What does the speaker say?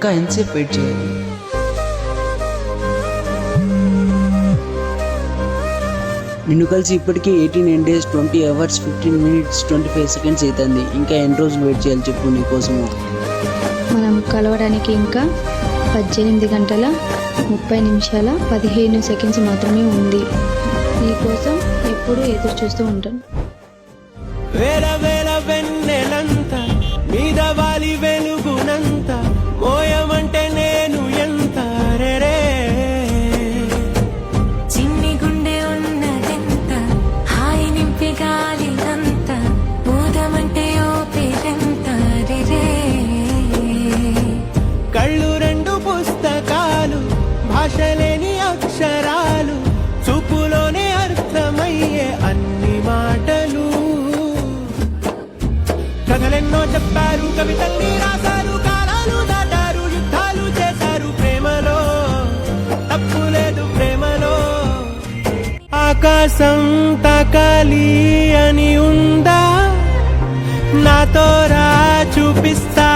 ఇంకా ఎంతసేపు వెయిట్ చేయాలి? నిన్ను కలిసి ఇప్పటికీ 18 days 20 hours 15 minutes 25 seconds అవుతుంది. ఇంకా ఎన్ని రోజులు వెయిట్ చేయాలి చెప్పు నీకోసము? మనం కలవడానికి ఇంకా 18 గంటల 30 నిమిషాల 15 సెకండ్స్ మాత్రమే ఉంది. నీకోసం ఎప్పుడు ఎదురు చూస్తూ ఉంటాను. వేల వేల వెన్నెలంత మీద వాలి వెలుగునంత మోయమంటే నేను ఎంత రే చిన్ని గుండె ఉన్నదెంత హాయి నింపి గాలినంత ఊదమంటే ఓపికంత రే కళ్ళు రెండు పుస్తకాలు భాష లేని అక్షరాలు చూపులోనే అర్థమయ్యే అన్ని మాటలు కథలెన్నో చెప్పారు కవితల్ని రాశారు కాలాలు దాటారు యుద్ధాలు చేశారు ప్రేమలో తప్పు లేదు ప్రేమలో ఆకాశం తాకాలి అని ఉందా నాతో రా చూపిస్తా